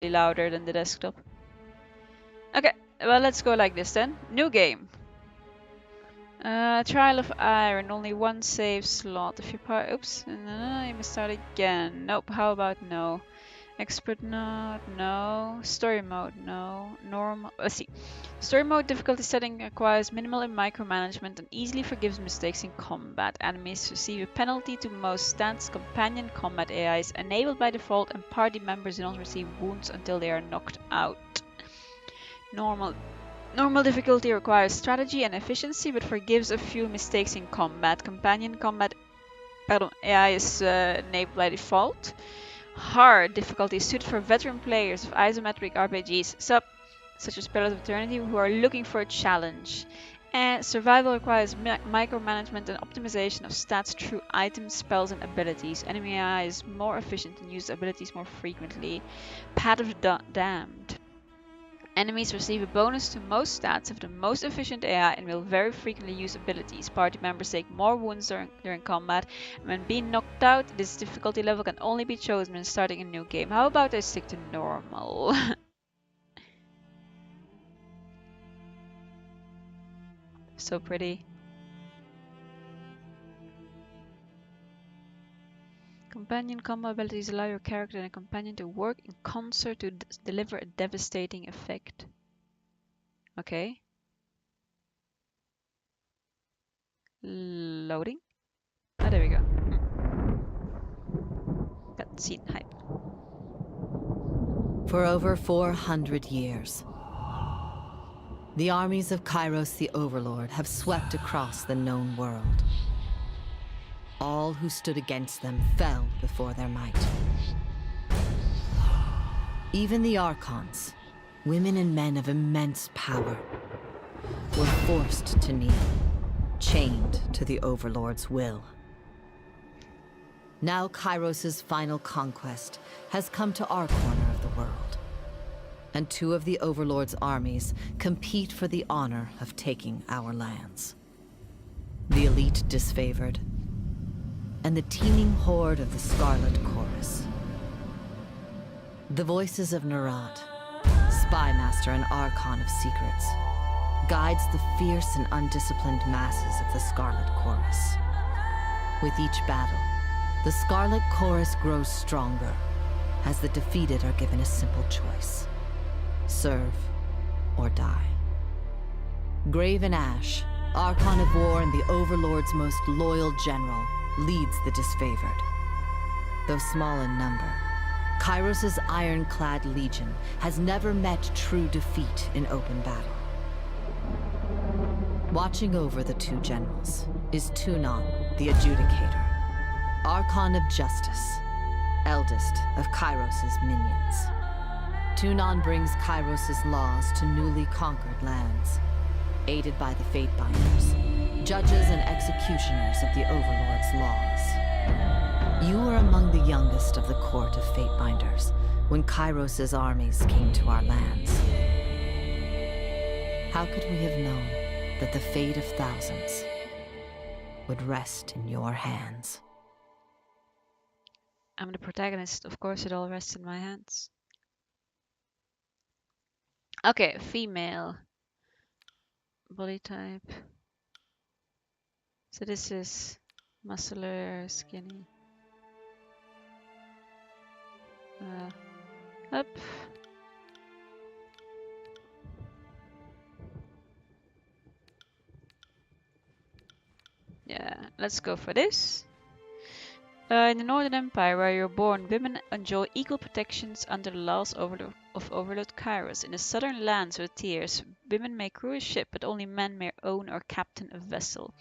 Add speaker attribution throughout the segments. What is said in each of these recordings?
Speaker 1: louder than the desktop. Okay, well, let's go like this then. New game. Trial of Iron, only one save slot. If you oops, no, you must start again. Nope, how about no? Expert mode, no. Story mode, no. Normal, let's see. Story mode difficulty setting requires minimal micromanagement and easily forgives mistakes in combat. Enemies receive a penalty to most stats. Companion combat AI is enabled by default and party members do not receive wounds until they are knocked out. Normal difficulty requires strategy and efficiency but forgives a few mistakes in combat. Companion combat AI is enabled by default. Hard difficulty is suited for veteran players of isometric RPGs such as Pillars of Eternity who are looking for a challenge. And survival requires micromanagement and optimization of stats through items, spells, and abilities. Enemy AI is more efficient and uses abilities more frequently. Path of the Damned. Enemies receive a bonus to most stats of the most efficient AI and will very frequently use abilities. Party members take more wounds during combat, and when being knocked out, this difficulty level can only be chosen when starting a new game. How about I stick to normal? So pretty. Companion combat abilities allow your character and a companion to work in concert to deliver a devastating effect. Okay. Loading. Ah, there we go. Cutscene hype.
Speaker 2: For over 400 years, the armies of Kairos the Overlord have swept across the known world. All who stood against them fell before their might. Even the Archons, women and men of immense power, were forced to kneel, chained to the Overlord's will. Now Kairos' final conquest has come to our corner of the world, and two of the Overlord's armies compete for the honor of taking our lands. The elite disfavored, and the teeming horde of the Scarlet Chorus. The voices of Nerat, spy master and Archon of secrets, guides the fierce and undisciplined masses of the Scarlet Chorus. With each battle, the Scarlet Chorus grows stronger, as the defeated are given a simple choice: serve or die. Graven Ash, Archon of War and the Overlord's most loyal general, leads the disfavored. Though small in number, Kairos' ironclad legion has never met true defeat in open battle. Watching over the two generals is Tunon, the Adjudicator, Archon of Justice, eldest of Kairos' minions. Tunon brings Kairos' laws to newly conquered lands, aided by the Fatebinders, judges and executioners of the Overlord's laws. You were among the youngest of the court of Fatebinders when Kairos' armies came to our lands. How could we have known that the fate of thousands would rest in your hands?
Speaker 1: I'm the protagonist, of course it all rests in my hands. Okay, female. Body type. So this is muscular, skinny. Up. Yeah, let's go for this. In the Northern Empire, where you're born, women enjoy equal protections under the laws of Overlord Kairos. In the southern lands with tiers, women may crew a ship, but only men may own or captain a vessel.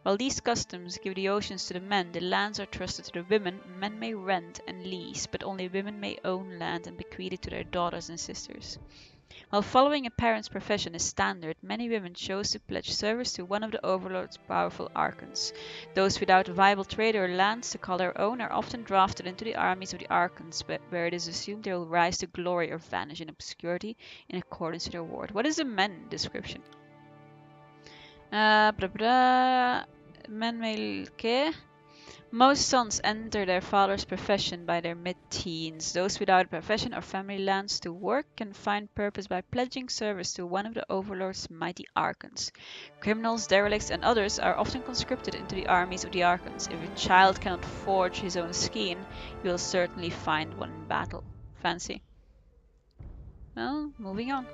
Speaker 1: While these customs give the oceans to the men, the lands are trusted to the women. Men may rent and lease, but only women may own land and bequeath it to their daughters and sisters. While following a parent's profession is standard, many women chose to pledge service to one of the Overlord's powerful Archons. Those without a viable trade or lands to call their own are often drafted into the armies of the Archons, where it is assumed they will rise to glory or vanish in obscurity in accordance with their ward. What is the men description? Men may... Okay. Most sons enter their father's profession by their mid-teens. Those without a profession or family lands to work can find purpose by pledging service to one of the Overlord's mighty archons. Criminals, derelicts, and others are often conscripted into the armies of the archons. If a child cannot forge his own skein, he will certainly find one in battle. Fancy. Well, moving on.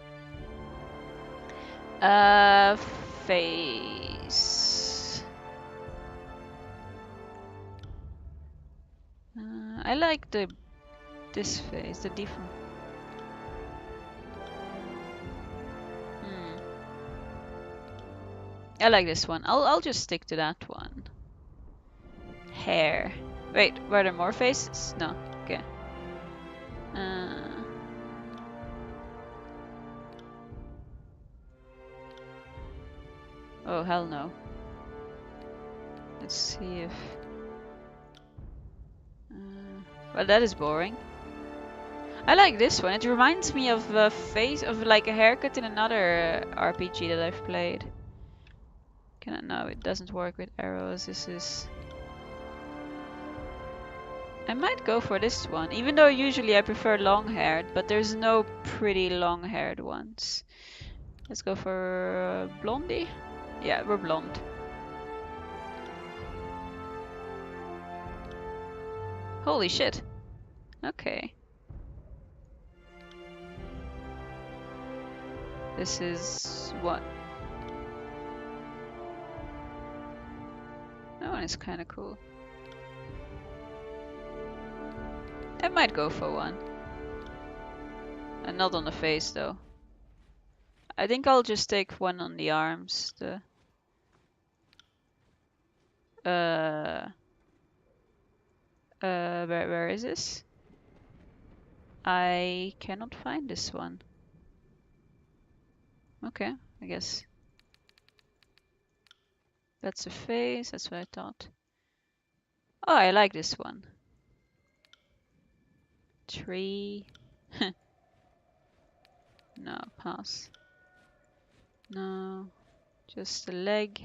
Speaker 1: Face. I like this face, the different. I like this one. I'll just stick to that one. Hair. Wait, were there more faces? No. Okay. Oh hell no. Let's see if. Well, that is boring. I like this one. It reminds me of a face of like a haircut in another RPG that I've played. No, it doesn't work with arrows. This is. I might go for this one, even though usually I prefer long-haired, but there's no pretty long-haired ones. Let's go for blondie. Yeah, we're blonde. Holy shit. Okay. This is what? That one is kind of cool. I might go for one. And not on the face though. I think I'll just take one on the arms. Where is this? I cannot find this one. Okay, I guess. That's a face, that's what I thought. Oh, I like this one. Tree. No, pass. No, just a leg.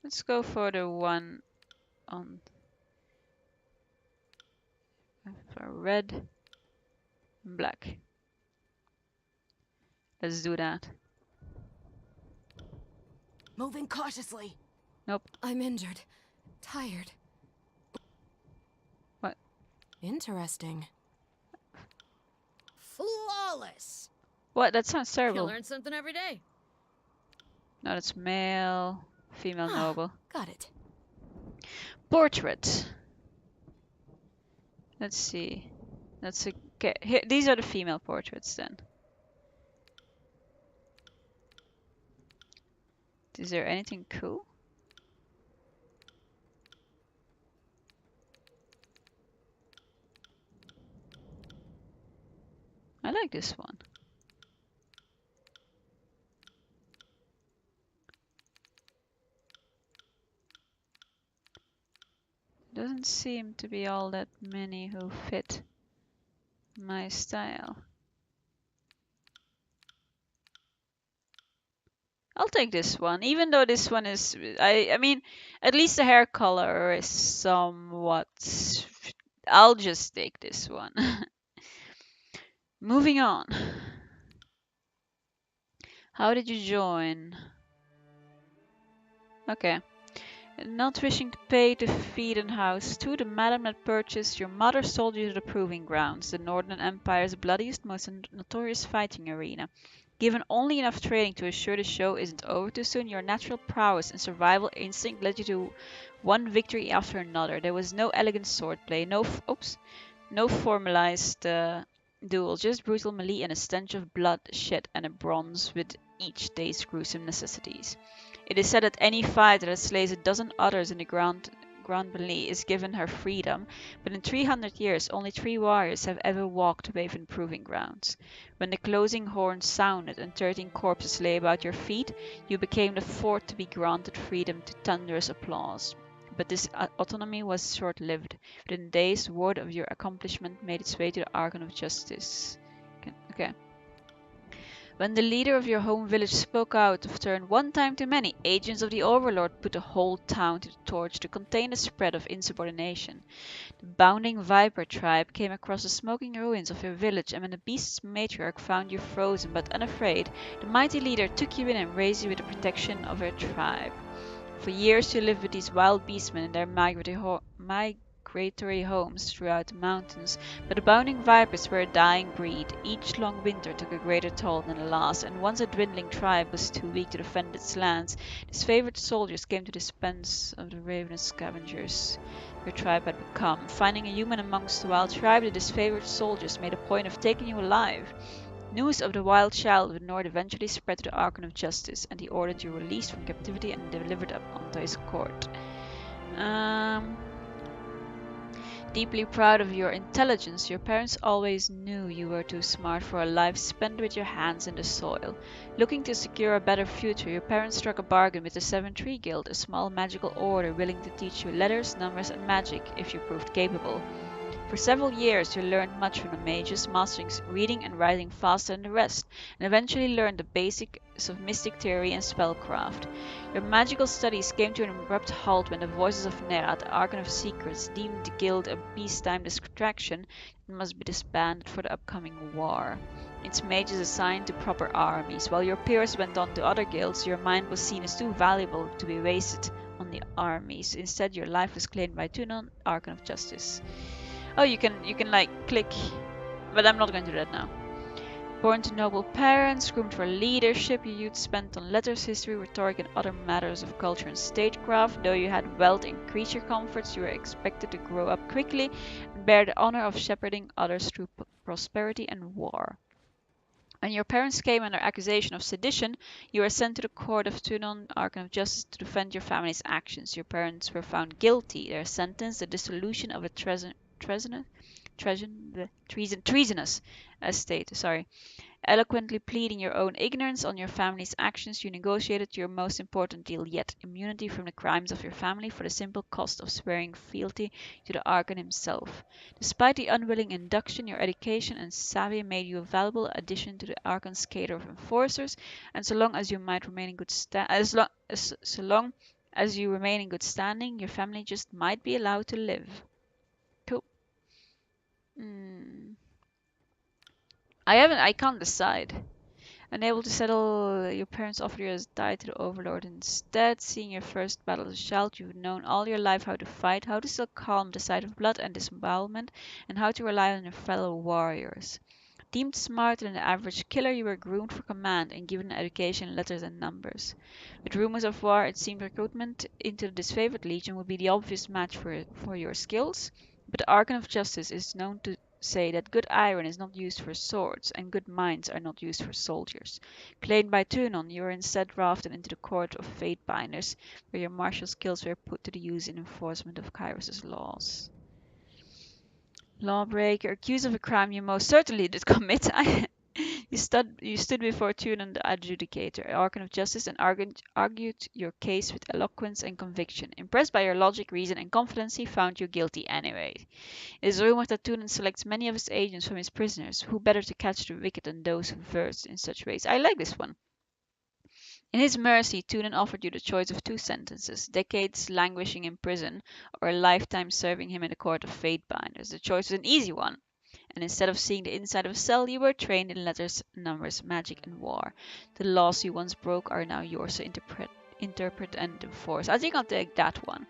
Speaker 1: Let's go for the one on for red and black. Let's do that.
Speaker 3: Moving cautiously.
Speaker 1: Nope.
Speaker 3: I'm injured. Tired.
Speaker 1: What?
Speaker 3: Interesting. Flawless.
Speaker 1: What? That sounds
Speaker 3: You
Speaker 1: terrible.
Speaker 3: learn something every day.
Speaker 1: No, that's male, female noble.
Speaker 3: Got it.
Speaker 1: Portrait. Let's see. That's okay. Here, these are the female portraits then. Is there anything cool? I like this one. Doesn't seem to be all that many who fit my style. I'll take this one, even though this one is, I mean, at least the hair color is somewhat, I'll just take this one. Moving on. How did you join? Okay. Not wishing to pay to feed and house to the madam that purchased, your mother sold you to the proving grounds, the Northern Empire's bloodiest, most notorious fighting arena. Given only enough training to assure the show isn't over too soon, your natural prowess and survival instinct led you to one victory after another. There was no elegant swordplay, no formalized duel, just brutal melee and a stench of blood, shed, and a bronze with each day's gruesome necessities. It is said that any fighter that slays a dozen others in the ground melee is given her freedom, but in 300 years only 3 warriors have ever walked away from proving grounds. When the closing horn sounded and 13 corpses lay about your feet, you became the 4th to be granted freedom to thunderous applause. But this autonomy was short-lived. Within days, word of your accomplishment made its way to the Archon of Justice. Okay. When the leader of your home village spoke out of turn one time too many, agents of the Overlord put the whole town to the torch to contain the spread of insubordination. The bounding Viper tribe came across the smoking ruins of your village, and when the beast's matriarch found you frozen but unafraid, the mighty leader took you in and raised you with the protection of her tribe. For years you lived with these wild beastmen in their migratory homes throughout the mountains, but the bounding vipers were a dying breed. Each long winter took a greater toll than the last, and once a dwindling tribe was too weak to defend its lands, its favored soldiers came to dispense of the ravenous scavengers your tribe had become. Finding a human amongst the wild tribe, the disfavored soldiers made a point of taking you alive. News of the wild child of the north eventually spread to the Archon of Justice, and he ordered you released from captivity and delivered up onto his court. Deeply proud of your intelligence, your parents always knew you were too smart for a life spent with your hands in the soil. Looking to secure a better future, your parents struck a bargain with the Seven Tree Guild, a small magical order willing to teach you letters, numbers, and magic if you proved capable. For several years you learned much from the mages, mastering reading and writing faster than the rest, and eventually learned the basics of mystic theory and spellcraft. Your magical studies came to an abrupt halt when the voices of Nerat, the Archon of Secrets, deemed the guild a peacetime distraction and must be disbanded for the upcoming war. Its mages assigned to proper armies. While your peers went on to other guilds, your mind was seen as too valuable to be wasted on the armies. Instead, your life was claimed by Tunon, Archon of Justice. Oh, you can like click, but I'm not going to do that now. Born to noble parents, groomed for leadership, your youth spent on letters, history, rhetoric, and other matters of culture and statecraft. Though you had wealth and creature comforts, you were expected to grow up quickly and bear the honor of shepherding others through prosperity and war. When your parents came under accusation of sedition, you were sent to the court of Tunon, Archon of Justice, to defend your family's actions. Your parents were found guilty. Their sentence, the dissolution of a treasonous estate. Eloquently pleading your own ignorance on your family's actions, you negotiated your most important deal yet, immunity from the crimes of your family for the simple cost of swearing fealty to the Archon himself. Despite the unwilling induction, your education and savvy made you a valuable addition to the Archon's cadre of enforcers, and so long as you might remain in good so long as you remain in good standing, your family just might be allowed to live. Cool. I can't decide. Unable to settle, your parents offered you as die to the Overlord instead. Seeing your first battle as a child, you've known all your life how to fight, how to still calm the sight of blood and disembowelment, and how to rely on your fellow warriors. Deemed smarter than the average killer, you were groomed for command and given an education in letters and numbers. With rumors of war, it seemed recruitment into the disfavored legion would be the obvious match for your skills, but the Archon of Justice is known to say that good iron is not used for swords, and good minds are not used for soldiers. Claimed by Tunon, you were instead drafted into the court of Fatebinders, where your martial skills were put to the use in enforcement of Kyros's laws. Lawbreaker, accused of a crime you most certainly did commit. You stood before Tunon the Adjudicator, Archon of Justice, and argued your case with eloquence and conviction. Impressed by your logic, reason, and confidence, he found you guilty anyway. It is rumored that Tunon selects many of his agents from his prisoners. Who better to catch the wicked than those who versed in such ways? I like this one. In his mercy, Tunon offered you the choice of two sentences: decades languishing in prison, or a lifetime serving him in the court of Fatebinders. The choice was an easy one, and instead of seeing the inside of a cell, you were trained in letters, numbers, magic, and war. The laws you once broke are now yours to interpret and enforce. I think I'll take that one.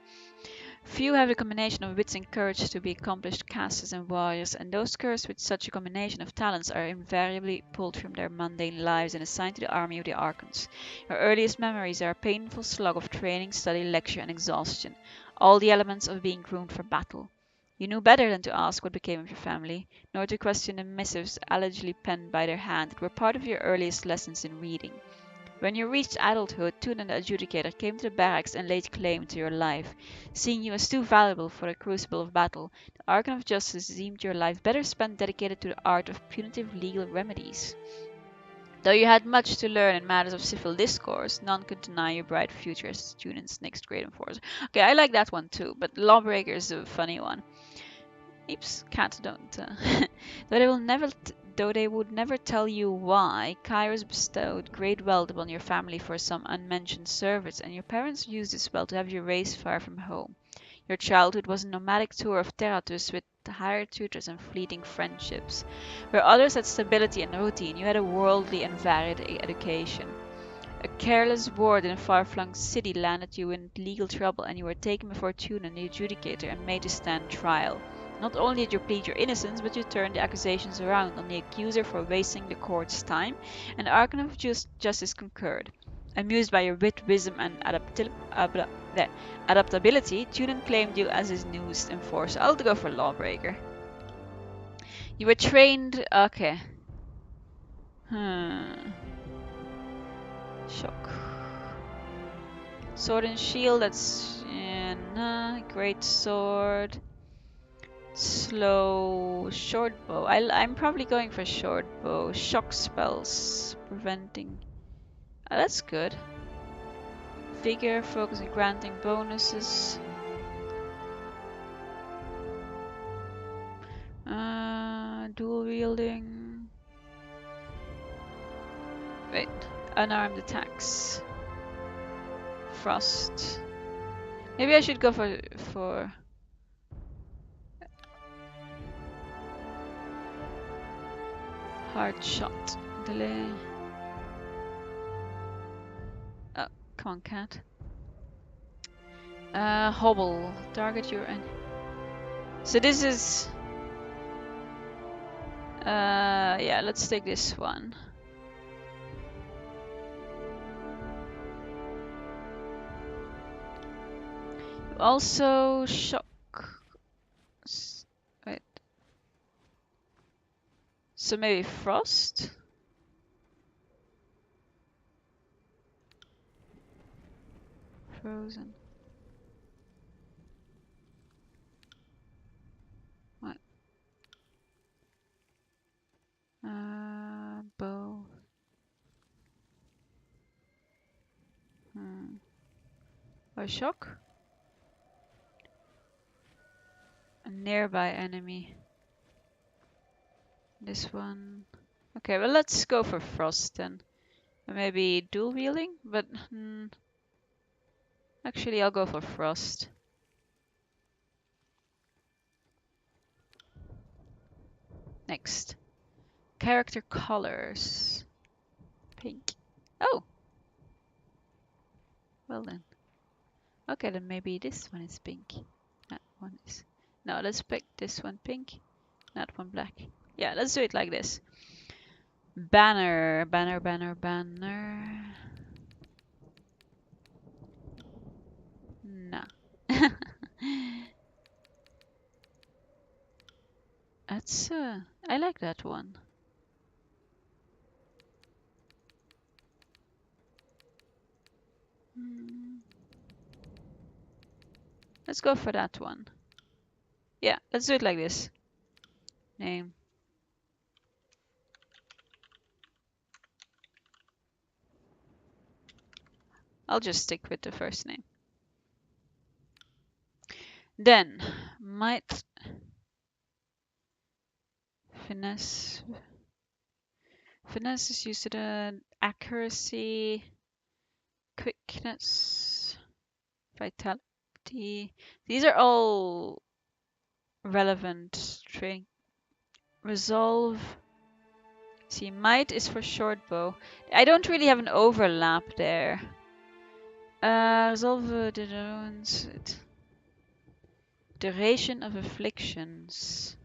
Speaker 1: Few have the combination of wits and courage to be accomplished casters and warriors, and those cursed with such a combination of talents are invariably pulled from their mundane lives and assigned to the army of the Archons. Your earliest memories are a painful slog of training, study, lecture, and exhaustion, all the elements of being groomed for battle. You knew better than to ask what became of your family, nor to question the missives allegedly penned by their hand that were part of your earliest lessons in reading. When you reached adulthood, Tunon the Adjudicator came to the barracks and laid claim to your life. Seeing you as too valuable for the crucible of battle, the Archon of Justice deemed your life better spent dedicated to the art of punitive legal remedies. Though you had much to learn in matters of civil discourse, none could deny your bright future as Tunon's next great enforcer. Okay, I like that one too, but Lawbreaker is a funny one. Oops, cat, don't. though they would never tell you why, Kairos bestowed great wealth upon your family for some unmentioned service, and your parents used this wealth to have you raised far from home. Your childhood was a nomadic tour of Terratus with hired tutors and fleeting friendships. Where others had stability and routine, you had a worldly and varied education. A careless ward in a far-flung city landed you in legal trouble, and you were taken before Tunan, the adjudicator, and made to stand trial. Not only did you plead your innocence, but you turned the accusations around on the accuser for wasting the court's time, and the Archon of Justice concurred. Amused by your wit, wisdom, and adaptability, Tunan claimed you as his newest enforcer. I'll go for lawbreaker. You were trained... Okay. Shock. Sword and shield, that's... nah. Great sword. Slow. Short bow. I'm probably going for short bow. Shock spells. Preventing... that's good. Vigor, focus on granting bonuses. Dual wielding. Wait. Unarmed attacks. Frost. Maybe I should go for hard shot. Delay. Oh, come on, cat. Hobble. Target your enemy. So this is... yeah, let's take this one. Also, shock. Wait. So maybe frost? Frozen. What? Bow. Or shock? A nearby enemy. This one. Okay, well let's go for frost then. Maybe dual wielding, but actually I'll go for frost. Next. Character colors. Pink. Oh! Well then. Okay, then maybe this one is pink. That one is... No, let's pick this one pink. That one black. Yeah, let's do it like this. Banner. Banner, banner, banner. Nah. That's... I like that one. Let's go for that one. Yeah, let's do it like this. Name. I'll just stick with the first name. Then, might... Finesse. Finesse is used to the accuracy, quickness, vitality. These are all relevant training. Resolve. See, might is for short bow. I don't really have an overlap there. Resolve the duration of afflictions.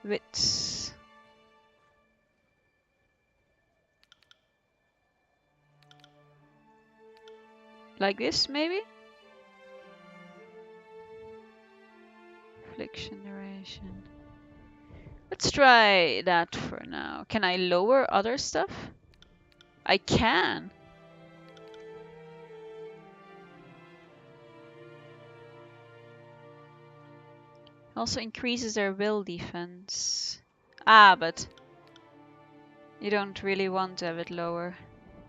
Speaker 1: Wits. Like this, maybe? Affliction duration. Let's try that for now. Can I lower other stuff? I can. Also increases their will defense. Ah, but you don't really want to have it lower.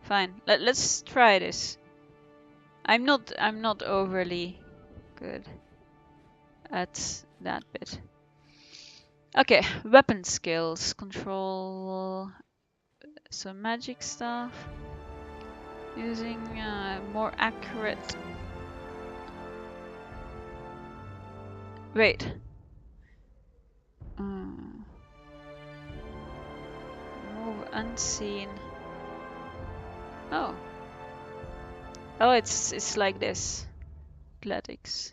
Speaker 1: Fine. Let's try this. I'm not overly good at that bit. Okay, weapon skills, control, some magic stuff, using more accurate. Wait. Move unseen. Oh. Oh, it's like this. Athletics.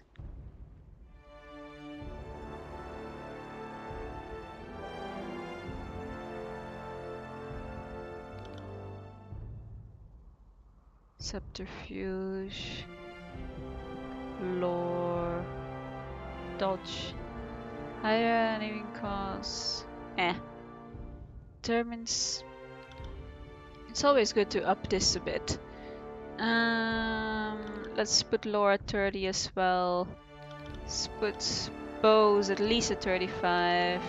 Speaker 1: Subterfuge. Lore. Dodge. Higher living costs. Determines. It's always good to up this a bit. Let's put lore at 30 as well. Let's put bows at least at 35.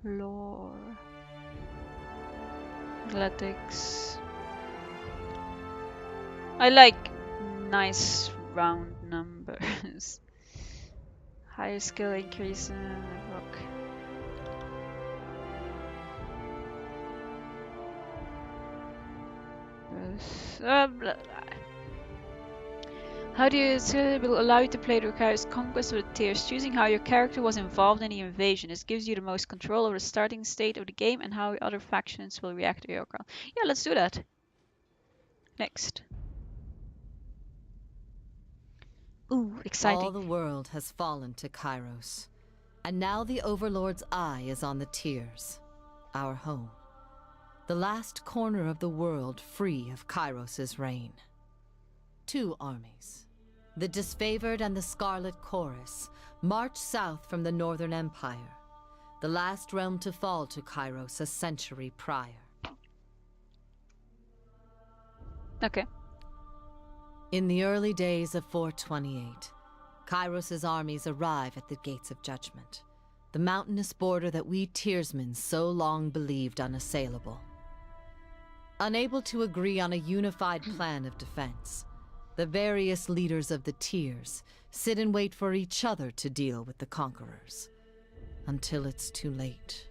Speaker 1: Lore. Athletics. I like nice round numbers. Higher skill increase in the rock. How do you will allow you to play the requires conquest of the tiers, choosing how your character was involved in the invasion. This gives you the most control over the starting state of the game and how other factions will react to your call. Yeah, let's do that. Next. Ooh, exciting.
Speaker 2: All the world has fallen to Kairos, and now the Overlord's eye is on the tiers, our home. The last corner of the world free of Kairos' reign. 2 armies, the Disfavored and the Scarlet Chorus, march south from the Northern Empire, the last realm to fall to Kairos a century prior.
Speaker 1: Okay.
Speaker 2: In the early days of 428, Kairos' armies arrive at the Gates of Judgment, the mountainous border that we Tiersmen so long believed unassailable. Unable to agree on a unified plan of defense, the various leaders of the Tiers sit and wait for each other to deal with the conquerors, until it's too late.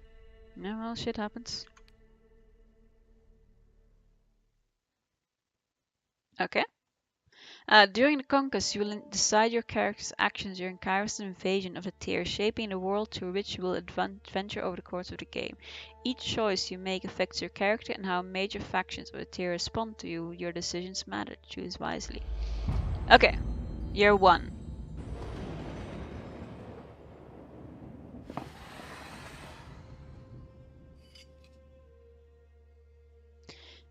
Speaker 1: Yeah, well, shit happens. Okay. During the conquest, you will decide your character's actions during Kairos' invasion of the tier, shaping the world through which you will adventure over the course of the game. Each choice you make affects your character and how major factions of the tier respond to you. Your decisions matter. Choose wisely. Okay, year 1.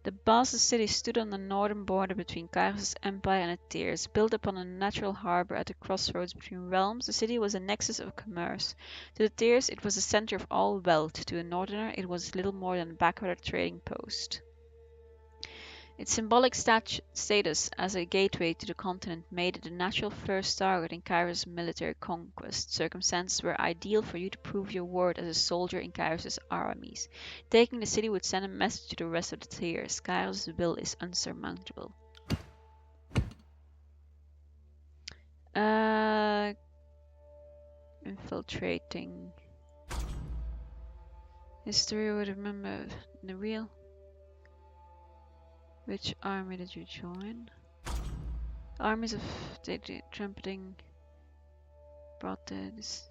Speaker 1: The Basel city stood on the northern border between Kairos' empire and the Tiers. Built upon a natural harbor at the crossroads between realms, the city was a nexus of commerce. To the Tiers, it was the center of all wealth. To a northerner, it was little more than a backwater trading post. Its symbolic status as a gateway to the continent made it a natural first target in Kairos' military conquest. Circumstances were ideal for you to prove your worth as a soldier in Kairos' armies. Taking the city would send a message to the rest of the tiers. Kairos' will is unsurmountable. Infiltrating. History would remember the real. Which army did you join? Armies of trumpeting brought this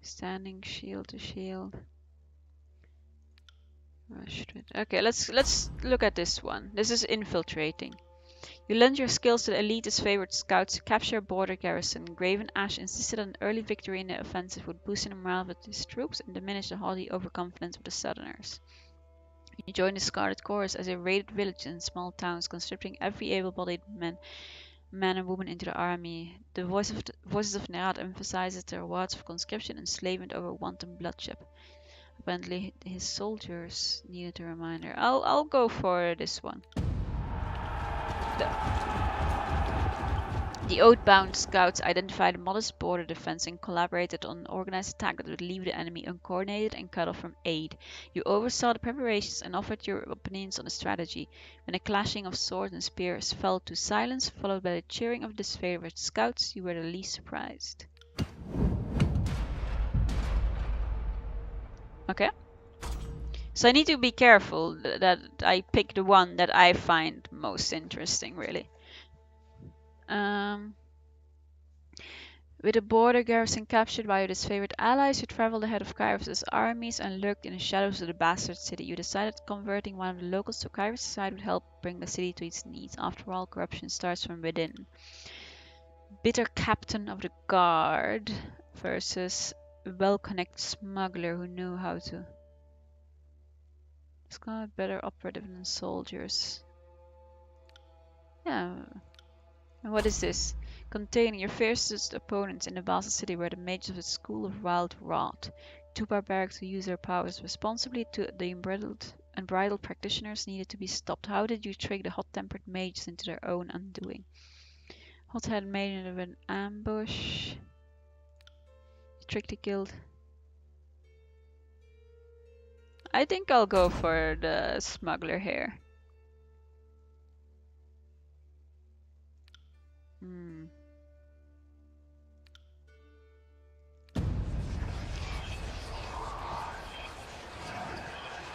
Speaker 1: standing shield to shield. Okay, let's look at this one. This is infiltrating. You lend your skills to the elite's favorite scouts to capture a border garrison. Graven Ash insisted on an early victory in the offensive would boost the morale of his troops and diminish the haughty overconfidence of the Southerners. You joined the Scarlet Chorus as they raided villages and small towns, conscripting every able-bodied man and woman into the army. The voices of Nerad emphasizes the rewards of conscription, enslavement over wanton bloodshed. Apparently, his soldiers needed a reminder. I'll go for this one. The oath-bound scouts identified a modest border defense and collaborated on an organized attack that would leave the enemy uncoordinated and cut off from aid. You oversaw the preparations and offered your opinions on the strategy. When a clashing of swords and spears fell to silence, followed by the cheering of disfavored scouts, you were the least surprised. Okay. So I need to be careful that I pick the one that I find most interesting, really. With the border garrison captured by your disfavored allies, you traveled ahead of Kyros's armies and lurked in the shadows of the bastard city. You decided converting one of the locals to Kyros's side would help bring the city to its knees. After all, corruption starts from within. Bitter captain of the guard versus a well-connected smuggler who knew how to. It's got better operative than soldiers. Yeah. And what is this? Containing your fiercest opponents in the Basel city were the mages of the School of Wild Rot. Two barbarics who use their powers responsibly to the unbridled practitioners needed to be stopped. How did you trick the hot-tempered mages into their own undoing? Hot-headed maiden of an ambush. You tricked the guild. I think I'll go for the smuggler here.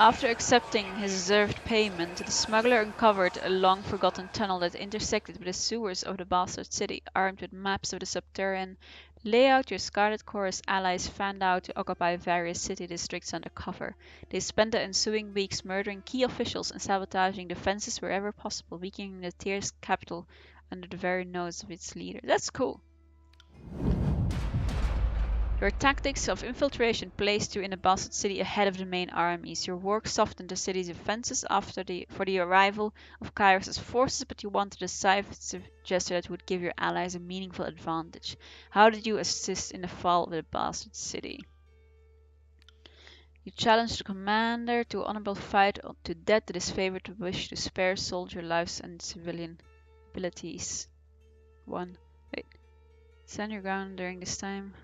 Speaker 1: After accepting his deserved payment, the smuggler uncovered a long-forgotten tunnel that intersected with the sewers of the bastard city. Armed with maps of the subterranean layout, your Scarlet Chorus allies fanned out to occupy various city districts under cover. They spent the ensuing weeks murdering key officials and sabotaging defenses wherever possible, weakening the Tyr's capital under the very nose of its leader. That's cool. Your tactics of infiltration placed you in the bastard city ahead of the main armies. Your work softened the city's defenses for the arrival of Kyros's forces, but you wanted a decisive gesture that would give your allies a meaningful advantage. How did you assist in the fall of the bastard city? You challenged the commander to an honorable fight to death to disfavored wish to spare soldier lives and civilian abilities. 1. Wait. Stand your ground during this time.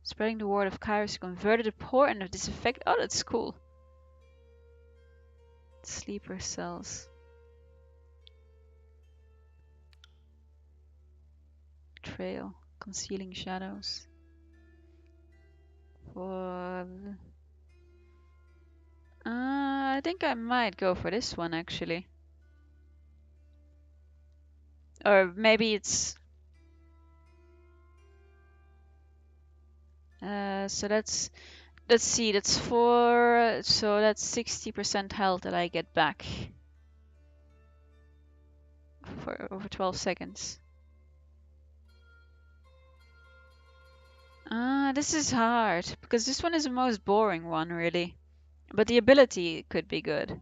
Speaker 1: Spreading the word of Kairos converted the poor and of disaffect. Oh, that's cool. Sleeper cells. Trail. Concealing shadows. I think I might go for this one actually. Or maybe it's... so that's... Let's see, that's 4... So that's 60% health that I get back. For over 12 seconds. This is hard, because this one is the most boring one, really. But the ability could be good.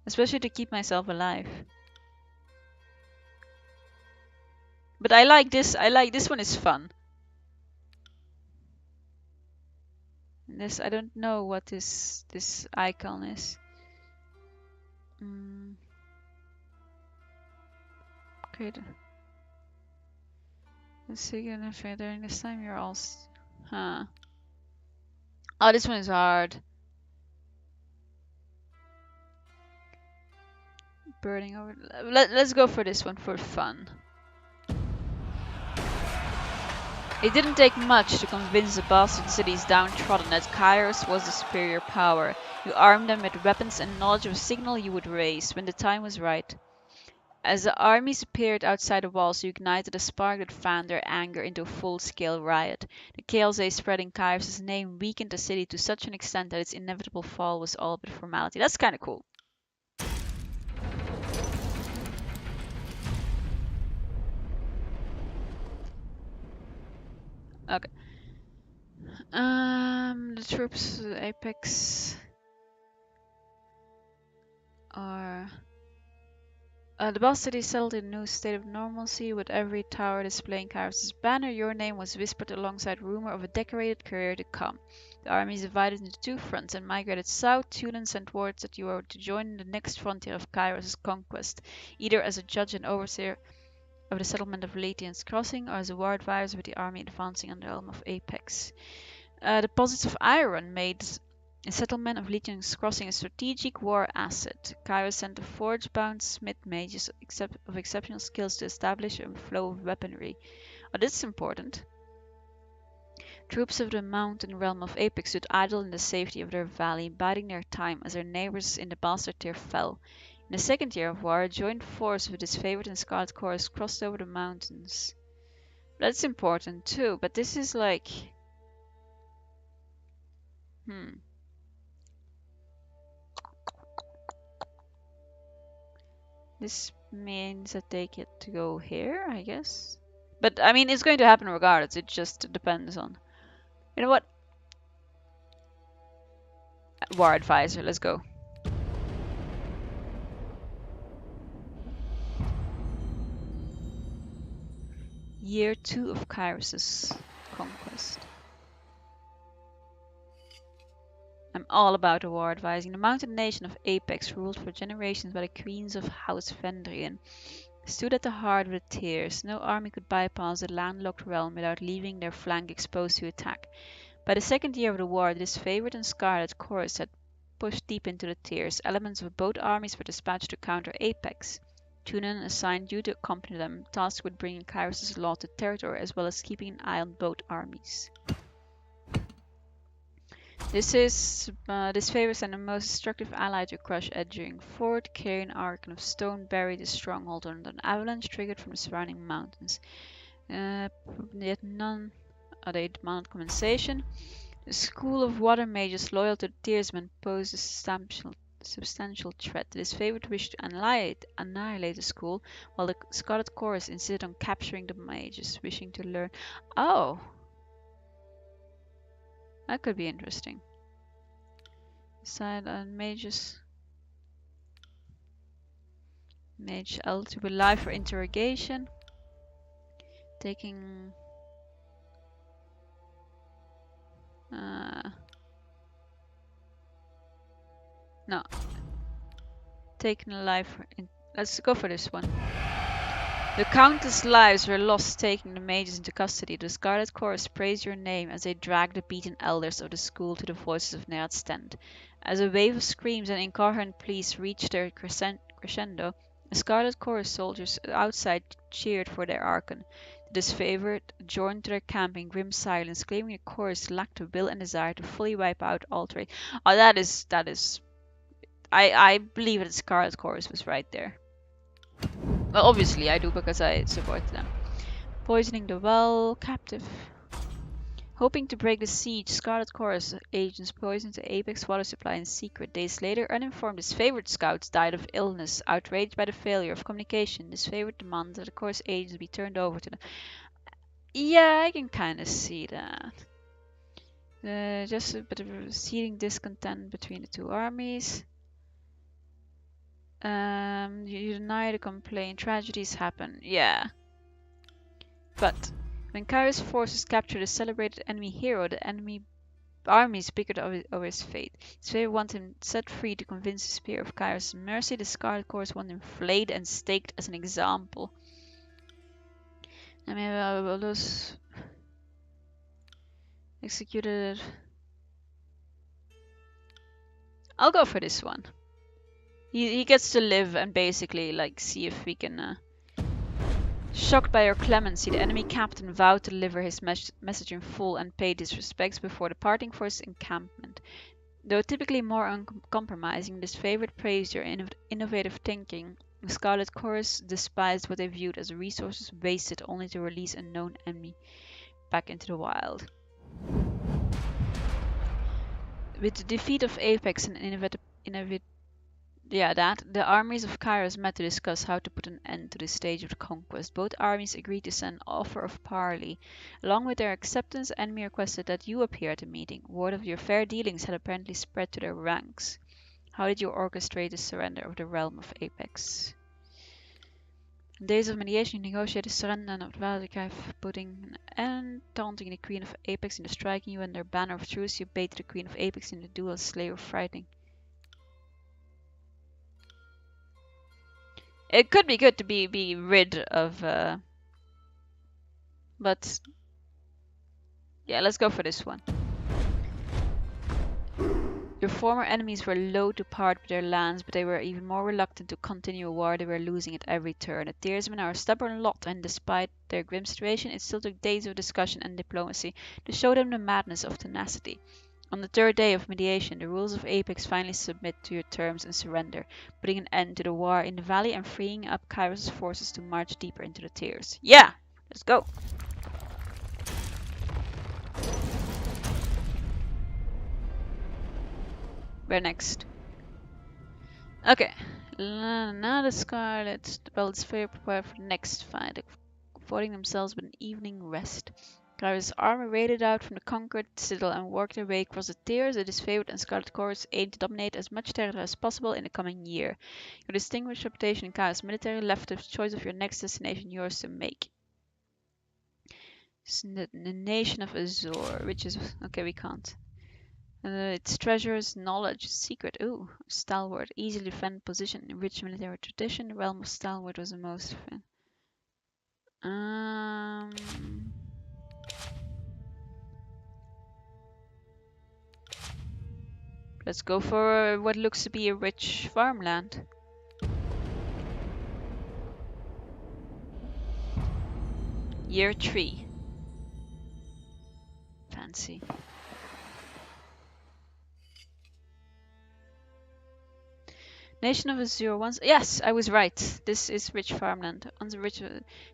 Speaker 1: Especially to keep myself alive. But I like this one is fun. This, I don't know what this icon is. Okay. Let's see again during this time you're all... Huh. Oh, this one is hard. Burning over... Let's go for this one for fun. It didn't take much to convince the bastard cities downtrodden that Kairos was the superior power. You armed them with weapons and knowledge of a signal you would raise when the time was right. As the armies appeared outside the walls, you ignited a spark that fanned their anger into a full-scale riot. The chaos they spread in Kairos' name weakened the city to such an extent that its inevitable fall was all but formality. That's kind of cool. Okay. The troops, Apex, are... the Boss City settled in a new state of normalcy, with every tower displaying Kairos' banner. Your name was whispered alongside rumor of a decorated career to come. The army is divided into two fronts and migrated south. Tulan sent word that you are to join the next frontier of Kairos' conquest, either as a judge and overseer of the settlement of Latian's Crossing or as a war advisor with the army advancing on the realm of Apex. Deposits of iron made a settlement of Latian's Crossing a strategic war asset. Kairos sent a forge-bound smith mages of exceptional skills to establish a flow of weaponry. Oh, this is important. Troops of the mountain realm of Apex stood idle in the safety of their valley, biding their time as their neighbors in the Bastard Tier fell. In the second year of war, a joint force with disfavored and Scarlet Chorus crossed over the mountains. That's important too, but this is like... This means that they get to go here, I guess. But, I mean, it's going to happen regardless. It just depends on... You know what? War Advisor, let's go. Year 2 of Kairos' conquest. I'm all about the war advising. The mountain nation of Apex, ruled for generations by the queens of House Vendrian, stood at the heart of the Tiers. No army could bypass the landlocked realm without leaving their flank exposed to attack. By the second year of the war, the disfavored and Scarlet Chorus had pushed deep into the Tiers. Elements of both armies were dispatched to counter Apex. Tunan assigned you to accompany them, tasked with bringing Kairos' law to territory as well as keeping an eye on both armies. This favors and the most destructive ally to crush Edgering Fort. Carrying Archon of Stone buried his stronghold under an avalanche triggered from the surrounding mountains. Yet none. They demanded compensation. The school of water mages loyal to the Tiersmen posed a substantial threat. The disfavored wished to annihilate the school, while the Scarlet Chorus insisted on capturing the mages, wishing to learn. Oh! That could be interesting. Decide on mages. Mage L to be live for interrogation. Taking... no. Taken alive for... let's go for this one. The countless lives were lost taking the mages into custody. The Scarlet Chorus praised your name as they dragged the beaten elders of the school to the voices of Nerad's tent. As a wave of screams and incoherent pleas reached their crescendo, the Scarlet Chorus soldiers outside cheered for their Archon. The disfavored joined their camp in grim silence, claiming the chorus lacked the will and desire to fully wipe out all trade. Oh, that is... I believe that the Scarlet Chorus was right there. Well, obviously I do because I support them. Poisoning the well, captive. Hoping to break the siege, Scarlet Chorus agents poisoned the Apex water supply in secret. Days later, uninformed disfavored scouts died of illness. Outraged by the failure of communication, disfavored demanded that the Chorus agents be turned over to them. Yeah, I can kind of see that. Just a bit of a seething discontent between the two armies. You deny the complaint. Tragedies happen. Yeah. But when Kairos forces capture the celebrated enemy hero, the enemy armies bickered over his fate. They want him set free to convince the spear of Kairos' mercy. The Scarlet Chorus want him flayed and staked as an example. I mean, those executed. I'll go for this one. He gets to live and basically like see if we can. Shocked by your clemency, the enemy captain vowed to deliver his message in full and paid his respects before departing for his encampment. Though typically more uncompromising, this favorite praised your innovative thinking. The Scarlet Chorus despised what they viewed as resources wasted only to release a known enemy back into the wild. With the defeat of Apex and the armies of Kairos met to discuss how to put an end to this stage of the conquest. Both armies agreed to send an offer of parley. Along with their acceptance, the enemy requested that you appear at the meeting. Word of your fair dealings had apparently spread to their ranks. How did you orchestrate the surrender of the realm of Apex? In days of mediation, you negotiated surrender and Vatican, putting an end, taunting the Queen of Apex into striking you under banner of truce. You baited the Queen of Apex in the duel, slay or frightening. It could be good to be rid of, but yeah, let's go for this one. Your former enemies were loath to part with their lands, but they were even more reluctant to continue a war they were losing at every turn. The Tearsmen are a stubborn lot, and despite their grim situation, it still took days of discussion and diplomacy to show them the madness of tenacity. On the third day of mediation, the rulers of Apex finally submit to your terms and surrender, putting an end to the war in the valley and freeing up Kairos' forces to march deeper into the Tears. Yeah! Let's go! Where next? Okay. Now the Scarlet, well, it's very prepared for the next fight, affording themselves with an evening rest. Kairos' army raided out from the conquered citadel and worked their way across the Tears. The disfavored and Scarlet Corps aim to dominate as much territory as possible in the coming year. Your distinguished reputation in Kairos military left the choice of your next destination yours to make. It's the nation of Azor, which is... okay, we can't. Its treasures, knowledge, secret. Ooh, stalwart, easily defend position, rich military tradition. The realm of stalwart was the most. Let's go for what looks to be a rich farmland. Year 3. Fancy. Nation of Azure once... yes, I was right. This is rich farmland. Once a rich,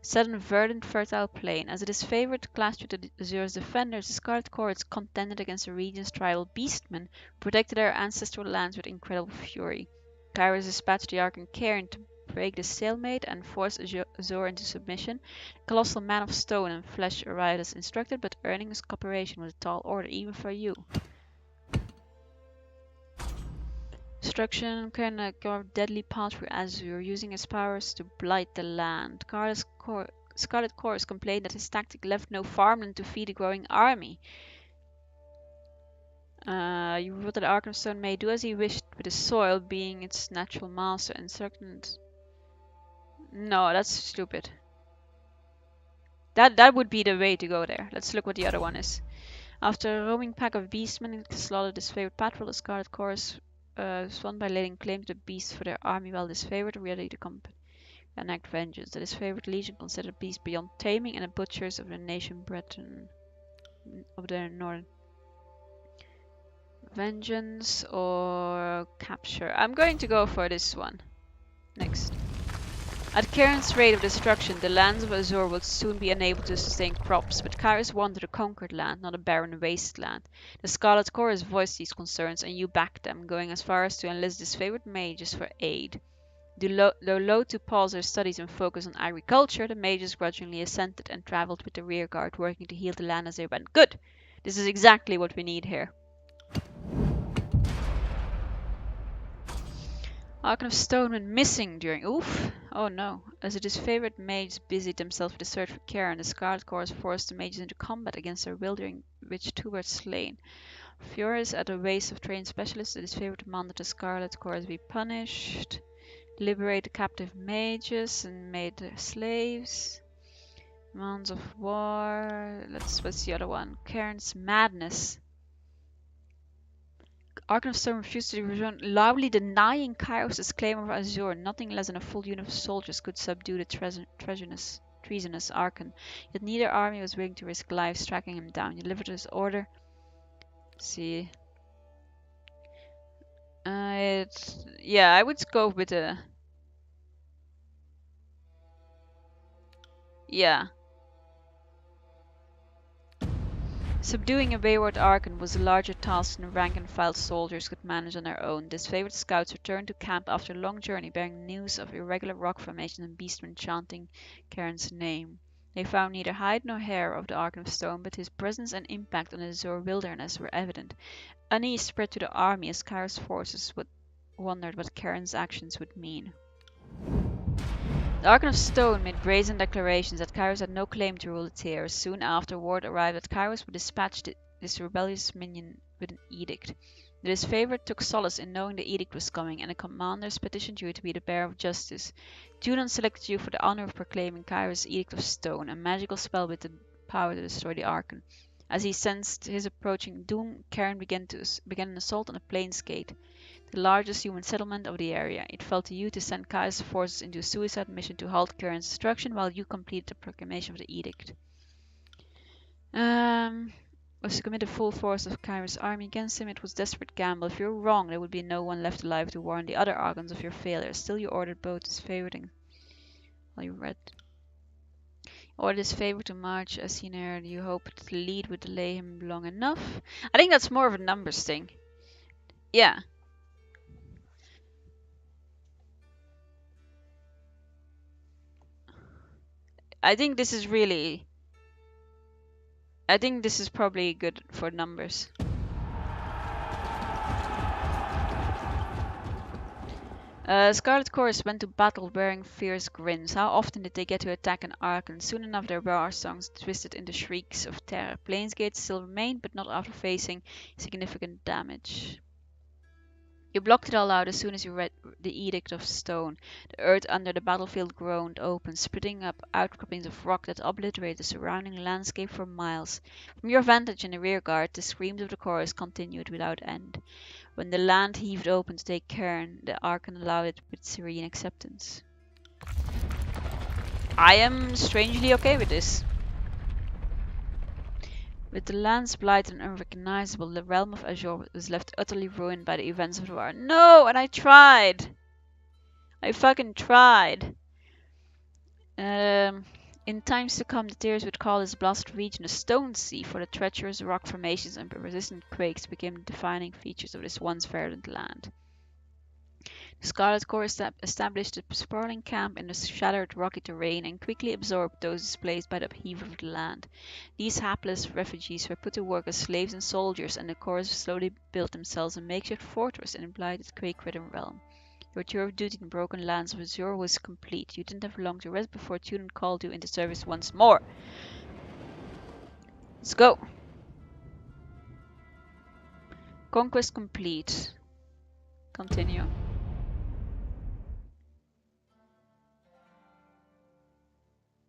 Speaker 1: set on a verdant, fertile plain. As it is favored, clashed with the Azure's defenders, the Scarlet Corps contended against the region's tribal beastmen, who protected their ancestral lands with incredible fury. Kairos dispatched the Archon Cairn to break the stalemate and force Azure into submission. The colossal man of stone and flesh arrived as instructed, but earning his cooperation was a tall order, even for you. Destruction can carve deadly path through Azure, using his powers to blight the land. Scarlet Corps complained that his tactic left no farmland to feed a growing army. You revealed that Arkenstone may do as he wished with the soil, being its natural master. Instructed. No, that's stupid. That would be the way to go there. Let's look what the other one is. After a roaming pack of beastmen slaughtered his favorite patrol, the Scarlet Corps won by laying claim to the beasts for their army, while disfavored ready to enact vengeance. The disfavored legion considered beasts beyond taming, and the butchers of the nation Breton of the northern. Vengeance or capture? I'm going to go for this one. Next. At Cairn's rate of destruction, the lands of Azure will soon be unable to sustain crops, but Kairos wanted a conquered land, not a barren wasteland. The Scarlet Corps voiced these concerns, and you backed them, going as far as to enlist disfavored mages for aid. Though loath to pause their studies and focus on agriculture, the mages grudgingly assented and traveled with the rearguard, working to heal the land as they went. Good! This is exactly what we need here. Archon of Stone went missing during... oof! Oh no. As the disfavored mages busied themselves with the search for Karen, the Scarlet Corps forced the mages into combat against their will, during which two were slain. Furious at the waste of trained specialists, the disfavored demanded the Scarlet Corps be punished, liberate the captive mages, and made their slaves. Demands of war... what's the other one? Karen's madness. Archon of Stone refused to return, loudly denying Kairos' claim of Azure. Nothing less than a full unit of soldiers could subdue the treasonous Archon. Yet neither army was willing to risk lives tracking him down. He delivered his order. See. Yeah, I would go with a... yeah. Subduing a wayward Archon was a larger task than the rank-and-file soldiers could manage on their own. Disfavored scouts returned to camp after a long journey, bearing news of irregular rock formations and beastmen chanting Karen's name. They found neither hide nor hair of the Archon of Stone, but his presence and impact on the Azure wilderness were evident. Unease spread to the army as Kairos' forces wondered what Karen's actions would mean. The Archon of Stone made brazen declarations that Kairos had no claim to rule the Tears. Soon after, word arrived that Kairos would dispatch this rebellious minion with an edict. That his favorite took solace in knowing the edict was coming, and the commanders petitioned you to be the bearer of justice. Junon selected you for the honor of proclaiming Kairos' Edict of Stone, a magical spell with the power to destroy the Archon. As he sensed his approaching doom, Karen began an assault on the Plains-Gate, the largest human settlement of the area. It fell to you to send Kai's forces into a suicide mission to halt Karen's destruction while you completed the proclamation of the edict. Was to commit the full force of Kairos' army against him. It was a desperate gamble. If you were wrong, there would be no one left alive to warn the other Archons of your failure. Still, you ordered both his favorite and well, you read. Ordered his favorite to march as he neared. You hoped the lead would delay him long enough. I think that's more of a numbers thing. Yeah. I think this is probably good for numbers. Scarlet Chorus went to battle wearing fierce grins. How often did they get to attack an Archon? Soon enough their war songs twisted into shrieks of terror. Plains-Gate still remained, but not after facing significant damage. You blocked it all out as soon as you read the Edict of Stone. The earth under the battlefield groaned open, spitting up outcroppings of rock that obliterated the surrounding landscape for miles. From your vantage in the rearguard, the screams of the chorus continued without end. When the land heaved open to take Cairn, the Archon allowed it with serene acceptance. I am strangely okay with this. With the lands blighted and unrecognizable, the realm of Azure was left utterly ruined by the events of the war. No, and I tried! I fucking tried! In times to come, the Tears would call this blasted region a Stone Sea, for the treacherous rock formations and resistant quakes became the defining features of this once verdant land. The Scarlet Corps established a sprawling camp in the shattered rocky terrain and quickly absorbed those displaced by the upheaval of the land. These hapless refugees were put to work as slaves and soldiers, and the Corps slowly built themselves a makeshift fortress in the blighted quake-ridden realm. Your tour of duty in the broken lands of Azure was complete. You didn't have long to rest before Tunon called you into service once more. Let's go. Conquest complete. Continue.